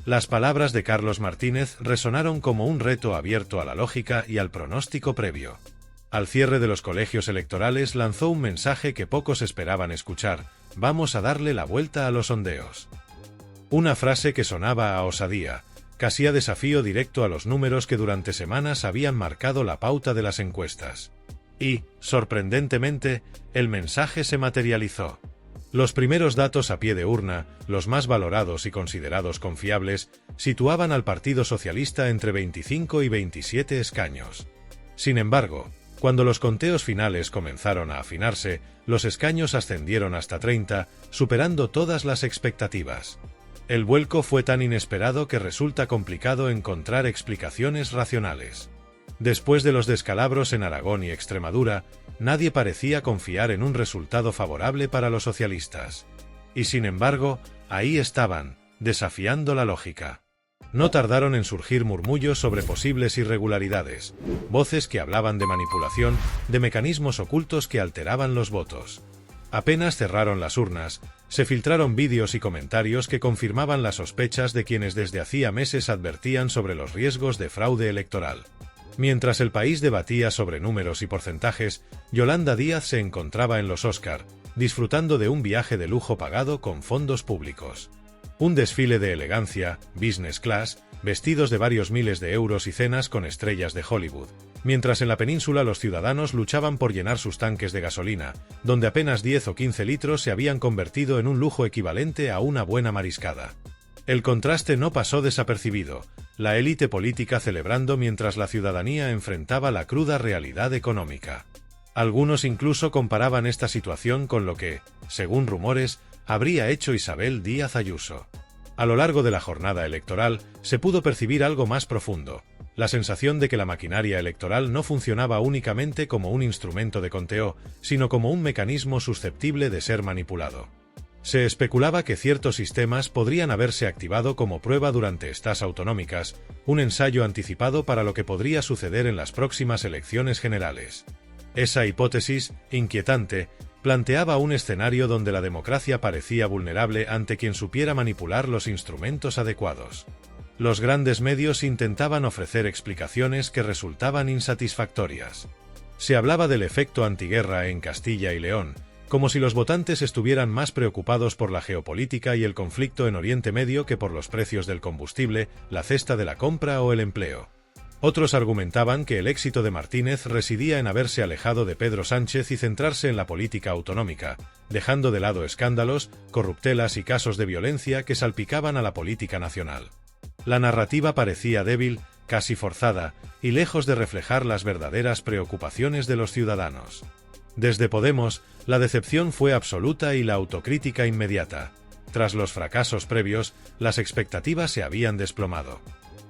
Las palabras de Carlos Martínez resonaron como un reto abierto a la lógica y al pronóstico previo. Al cierre de los colegios electorales lanzó un mensaje que pocos esperaban escuchar: vamos a darle la vuelta a los sondeos. Una frase que sonaba a osadía, casi a desafío directo a los números que durante semanas habían marcado la pauta de las encuestas. Y, sorprendentemente, el mensaje se materializó. Los primeros datos a pie de urna, los más valorados y considerados confiables, situaban al Partido Socialista entre 25 y 27 escaños. Sin embargo, cuando los conteos finales comenzaron a afinarse, los escaños ascendieron hasta 30, superando todas las expectativas. El vuelco fue tan inesperado que resulta complicado encontrar explicaciones racionales. Después de los descalabros en Aragón y Extremadura, nadie parecía confiar en un resultado favorable para los socialistas. Y sin embargo, ahí estaban, desafiando la lógica. No tardaron en surgir murmullos sobre posibles irregularidades, voces que hablaban de manipulación, de mecanismos ocultos que alteraban los votos. Apenas cerraron las urnas, se filtraron vídeos y comentarios que confirmaban las sospechas de quienes desde hacía meses advertían sobre los riesgos de fraude electoral. Mientras el país debatía sobre números y porcentajes, Yolanda Díaz se encontraba en los Oscar, disfrutando de un viaje de lujo pagado con fondos públicos. Un desfile de elegancia, business class, vestidos de varios miles de euros y cenas con estrellas de Hollywood, mientras en la península los ciudadanos luchaban por llenar sus tanques de gasolina, donde apenas 10 o 15 litros se habían convertido en un lujo equivalente a una buena mariscada. El contraste no pasó desapercibido, la élite política celebrando mientras la ciudadanía enfrentaba la cruda realidad económica. Algunos incluso comparaban esta situación con lo que, según rumores, habría hecho Isabel Díaz Ayuso. A lo largo de la jornada electoral, se pudo percibir algo más profundo, la sensación de que la maquinaria electoral no funcionaba únicamente como un instrumento de conteo, sino como un mecanismo susceptible de ser manipulado. Se especulaba que ciertos sistemas podrían haberse activado como prueba durante estas autonómicas, un ensayo anticipado para lo que podría suceder en las próximas elecciones generales. Esa hipótesis, inquietante, planteaba un escenario donde la democracia parecía vulnerable ante quien supiera manipular los instrumentos adecuados. Los grandes medios intentaban ofrecer explicaciones que resultaban insatisfactorias. Se hablaba del efecto antiguerra en Castilla y León, como si los votantes estuvieran más preocupados por la geopolítica y el conflicto en Oriente Medio que por los precios del combustible, la cesta de la compra o el empleo. Otros argumentaban que el éxito de Martínez residía en haberse alejado de Pedro Sánchez y centrarse en la política autonómica, dejando de lado escándalos, corruptelas y casos de violencia que salpicaban a la política nacional. La narrativa parecía débil, casi forzada, y lejos de reflejar las verdaderas preocupaciones de los ciudadanos. Desde Podemos, la decepción fue absoluta y la autocrítica inmediata. Tras los fracasos previos, las expectativas se habían desplomado.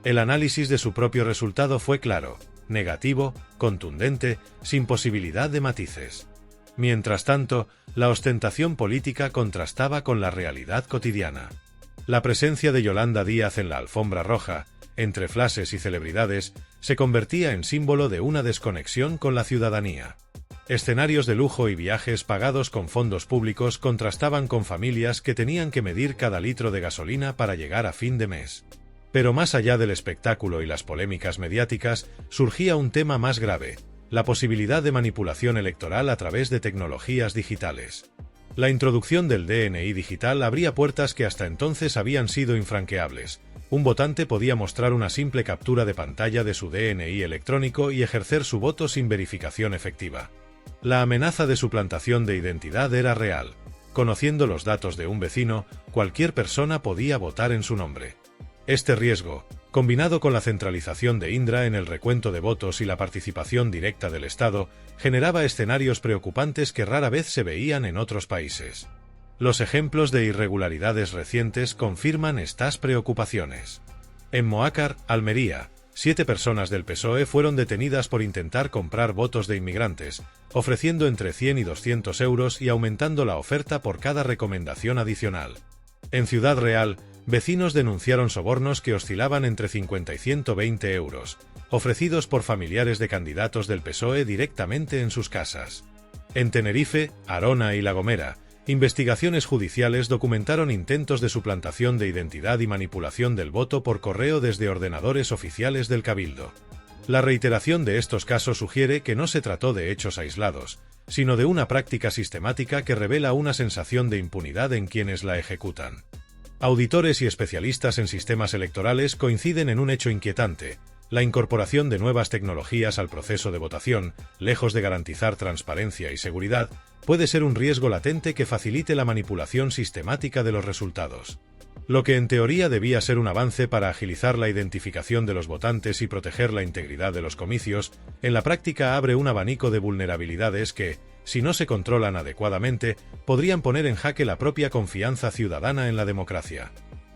El análisis de su propio resultado fue claro, negativo, contundente, sin posibilidad de matices. Mientras tanto, la ostentación política contrastaba con la realidad cotidiana. La presencia de Yolanda Díaz en la alfombra roja, entre flashes y celebridades, se convertía en símbolo de una desconexión con la ciudadanía. Escenarios de lujo y viajes pagados con fondos públicos contrastaban con familias que tenían que medir cada litro de gasolina para llegar a fin de mes. Pero más allá del espectáculo y las polémicas mediáticas, surgía un tema más grave: la posibilidad de manipulación electoral a través de tecnologías digitales. La introducción del DNI digital abría puertas que hasta entonces habían sido infranqueables. Un votante podía mostrar una simple captura de pantalla de su DNI electrónico y ejercer su voto sin verificación efectiva. La amenaza de suplantación de identidad era real. Conociendo los datos de un vecino, cualquier persona podía votar en su nombre. Este riesgo, combinado con la centralización de Indra en el recuento de votos y la participación directa del Estado, generaba escenarios preocupantes que rara vez se veían en otros países. Los ejemplos de irregularidades recientes confirman estas preocupaciones. En Moácar, Almería, 7 personas del PSOE fueron detenidas por intentar comprar votos de inmigrantes, ofreciendo entre 100 y 200 euros y aumentando la oferta por cada recomendación adicional. En Ciudad Real, vecinos denunciaron sobornos que oscilaban entre 50 y 120 euros, ofrecidos por familiares de candidatos del PSOE directamente en sus casas. En Tenerife, Arona y La Gomera, Investigaciones judiciales documentaron intentos de suplantación de identidad y manipulación del voto por correo desde ordenadores oficiales del Cabildo. La reiteración de estos casos sugiere que no se trató de hechos aislados, sino de una práctica sistemática que revela una sensación de impunidad en quienes la ejecutan. Auditores y especialistas en sistemas electorales coinciden en un hecho inquietante: la incorporación de nuevas tecnologías al proceso de votación, lejos de garantizar transparencia y seguridad, puede ser un riesgo latente que facilite la manipulación sistemática de los resultados. Lo que en teoría debía ser un avance para agilizar la identificación de los votantes y proteger la integridad de los comicios, en la práctica abre un abanico de vulnerabilidades que, si no se controlan adecuadamente, podrían poner en jaque la propia confianza ciudadana en la democracia.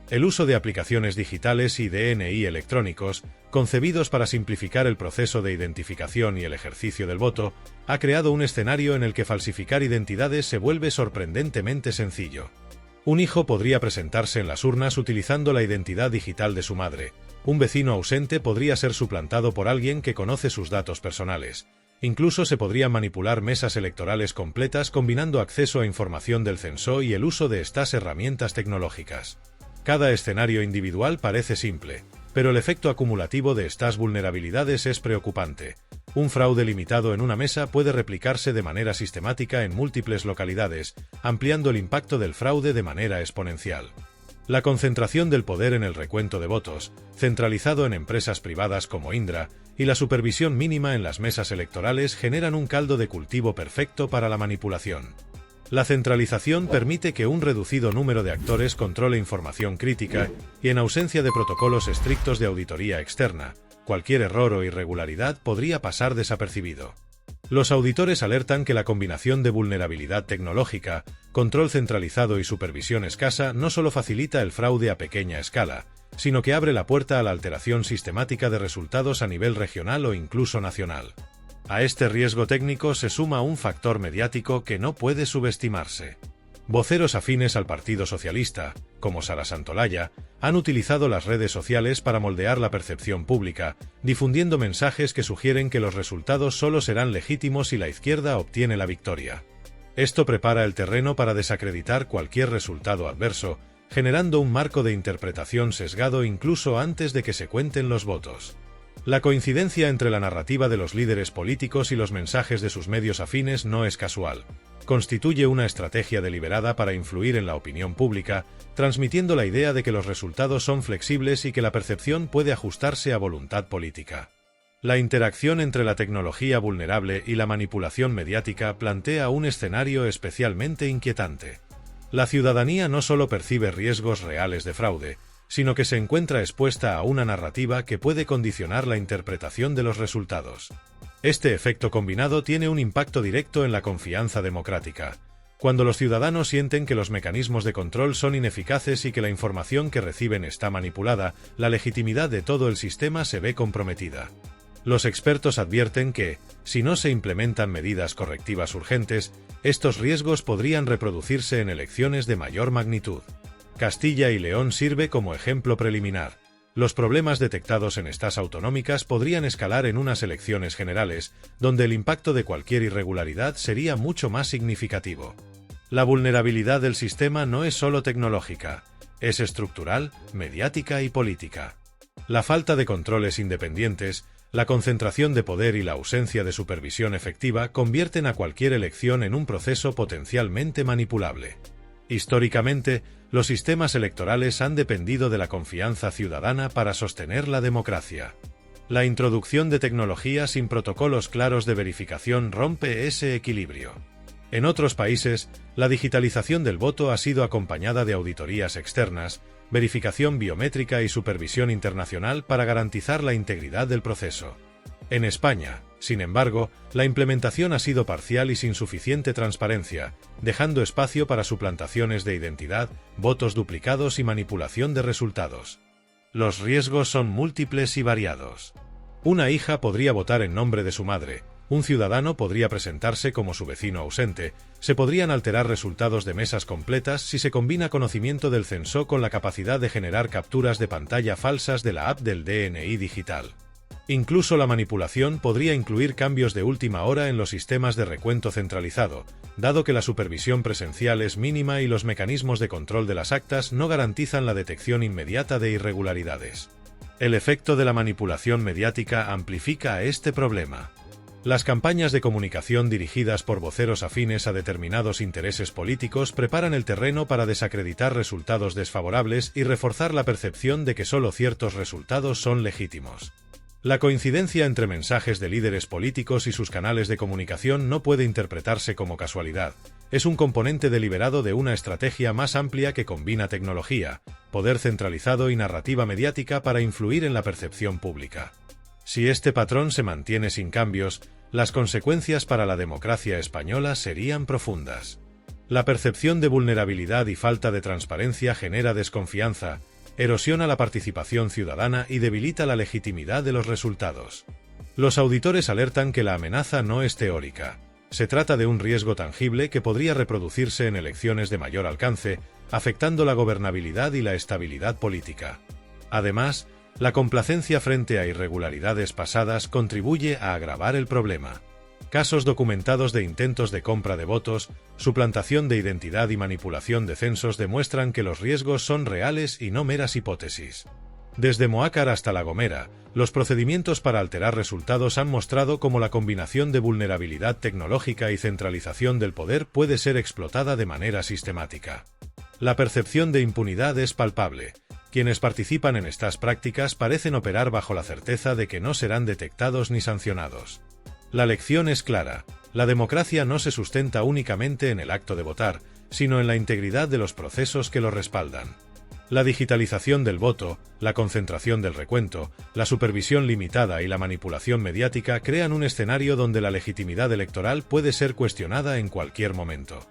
El uso de aplicaciones digitales y DNI electrónicos, concebidos para simplificar el proceso de identificación y el ejercicio del voto, ha creado un escenario en el que falsificar identidades se vuelve sorprendentemente sencillo. Un hijo podría presentarse en las urnas utilizando la identidad digital de su madre. Un vecino ausente podría ser suplantado por alguien que conoce sus datos personales. Incluso se podrían manipular mesas electorales completas combinando acceso a información del censo y el uso de estas herramientas tecnológicas. Cada escenario individual parece simple, pero el efecto acumulativo de estas vulnerabilidades es preocupante. Un fraude limitado en una mesa puede replicarse de manera sistemática en múltiples localidades, ampliando el impacto del fraude de manera exponencial. La concentración del poder en el recuento de votos, centralizado en empresas privadas como Indra, y la supervisión mínima en las mesas electorales generan un caldo de cultivo perfecto para la manipulación. La centralización permite que un reducido número de actores controle información crítica y, en ausencia de protocolos estrictos de auditoría externa, cualquier error o irregularidad podría pasar desapercibido. Los auditores alertan que la combinación de vulnerabilidad tecnológica, control centralizado y supervisión escasa no solo facilita el fraude a pequeña escala, sino que abre la puerta a la alteración sistemática de resultados a nivel regional o incluso nacional. A este riesgo técnico se suma un factor mediático que no puede subestimarse. Voceros afines al Partido Socialista, como Sara Santolaya, han utilizado las redes sociales para moldear la percepción pública, difundiendo mensajes que sugieren que los resultados solo serán legítimos si la izquierda obtiene la victoria. Esto prepara el terreno para desacreditar cualquier resultado adverso, generando un marco de interpretación sesgado incluso antes de que se cuenten los votos. La coincidencia entre la narrativa de los líderes políticos y los mensajes de sus medios afines no es casual. Constituye una estrategia deliberada para influir en la opinión pública, transmitiendo la idea de que los resultados son flexibles y que la percepción puede ajustarse a voluntad política. La interacción entre la tecnología vulnerable y la manipulación mediática plantea un escenario especialmente inquietante. La ciudadanía no solo percibe riesgos reales de fraude, sino que se encuentra expuesta a una narrativa que puede condicionar la interpretación de los resultados. Este efecto combinado tiene un impacto directo en la confianza democrática. Cuando los ciudadanos sienten que los mecanismos de control son ineficaces y que la información que reciben está manipulada, la legitimidad de todo el sistema se ve comprometida. Los expertos advierten que, si no se implementan medidas correctivas urgentes, estos riesgos podrían reproducirse en elecciones de mayor magnitud. Castilla y León sirve como ejemplo preliminar. Los problemas detectados en estas autonómicas podrían escalar en unas elecciones generales, donde el impacto de cualquier irregularidad sería mucho más significativo. La vulnerabilidad del sistema no es solo tecnológica, es estructural, mediática y política. La falta de controles independientes, la concentración de poder y la ausencia de supervisión efectiva convierten a cualquier elección en un proceso potencialmente manipulable. Históricamente, los sistemas electorales han dependido de la confianza ciudadana para sostener la democracia. La introducción de tecnología sin protocolos claros de verificación rompe ese equilibrio. En otros países, la digitalización del voto ha sido acompañada de auditorías externas, verificación biométrica y supervisión internacional para garantizar la integridad del proceso. En España, sin embargo, la implementación ha sido parcial y sin suficiente transparencia, dejando espacio para suplantaciones de identidad, votos duplicados y manipulación de resultados. Los riesgos son múltiples y variados. Una hija podría votar en nombre de su madre, un ciudadano podría presentarse como su vecino ausente, se podrían alterar resultados de mesas completas si se combina conocimiento del censo con la capacidad de generar capturas de pantalla falsas de la app del DNI digital. Incluso la manipulación podría incluir cambios de última hora en los sistemas de recuento centralizado, dado que la supervisión presencial es mínima y los mecanismos de control de las actas no garantizan la detección inmediata de irregularidades. El efecto de la manipulación mediática amplifica este problema. Las campañas de comunicación dirigidas por voceros afines a determinados intereses políticos preparan el terreno para desacreditar resultados desfavorables y reforzar la percepción de que solo ciertos resultados son legítimos. La coincidencia entre mensajes de líderes políticos y sus canales de comunicación no puede interpretarse como casualidad. Es un componente deliberado de una estrategia más amplia que combina tecnología, poder centralizado y narrativa mediática para influir en la percepción pública. Si este patrón se mantiene sin cambios, las consecuencias para la democracia española serían profundas. La percepción de vulnerabilidad y falta de transparencia genera desconfianza, erosiona la participación ciudadana y debilita la legitimidad de los resultados. Los auditores alertan que la amenaza no es teórica. Se trata de un riesgo tangible que podría reproducirse en elecciones de mayor alcance, afectando la gobernabilidad y la estabilidad política. Además, la complacencia frente a irregularidades pasadas contribuye a agravar el problema. Casos documentados de intentos de compra de votos, suplantación de identidad y manipulación de censos demuestran que los riesgos son reales y no meras hipótesis. Desde Moácar hasta La Gomera, los procedimientos para alterar resultados han mostrado cómo la combinación de vulnerabilidad tecnológica y centralización del poder puede ser explotada de manera sistemática. La percepción de impunidad es palpable. Quienes participan en estas prácticas parecen operar bajo la certeza de que no serán detectados ni sancionados. La lección es clara: la democracia no se sustenta únicamente en el acto de votar, sino en la integridad de los procesos que lo respaldan. La digitalización del voto, la concentración del recuento, la supervisión limitada y la manipulación mediática crean un escenario donde la legitimidad electoral puede ser cuestionada en cualquier momento.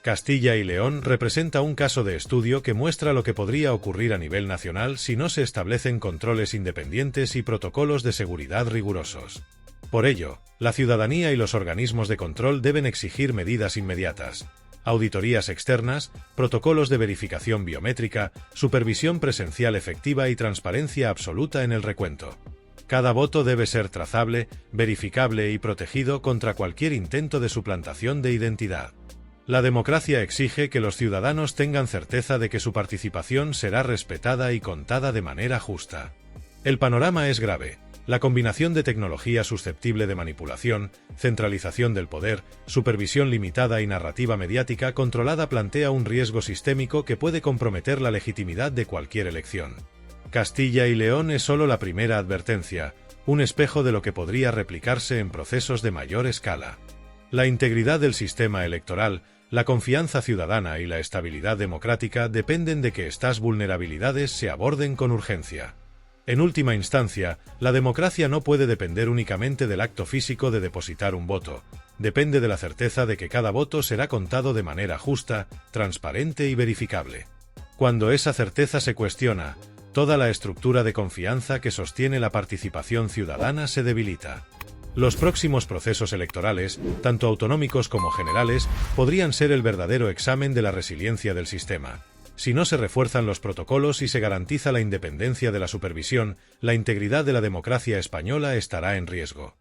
Castilla y León representa un caso de estudio que muestra lo que podría ocurrir a nivel nacional si no se establecen controles independientes y protocolos de seguridad rigurosos. Por ello, la ciudadanía y los organismos de control deben exigir medidas inmediatas: auditorías externas, protocolos de verificación biométrica, supervisión presencial efectiva y transparencia absoluta en el recuento. Cada voto debe ser trazable, verificable y protegido contra cualquier intento de suplantación de identidad. La democracia exige que los ciudadanos tengan certeza de que su participación será respetada y contada de manera justa. El panorama es grave. La combinación de tecnología susceptible de manipulación, centralización del poder, supervisión limitada y narrativa mediática controlada plantea un riesgo sistémico que puede comprometer la legitimidad de cualquier elección. Castilla y León es solo la primera advertencia, un espejo de lo que podría replicarse en procesos de mayor escala. La integridad del sistema electoral, la confianza ciudadana y la estabilidad democrática dependen de que estas vulnerabilidades se aborden con urgencia. En última instancia, la democracia no puede depender únicamente del acto físico de depositar un voto. Depende de la certeza de que cada voto será contado de manera justa, transparente y verificable. Cuando esa certeza se cuestiona, toda la estructura de confianza que sostiene la participación ciudadana se debilita. Los próximos procesos electorales, tanto autonómicos como generales, podrían ser el verdadero examen de la resiliencia del sistema. Si no se refuerzan los protocolos y se garantiza la independencia de la supervisión, la integridad de la democracia española estará en riesgo.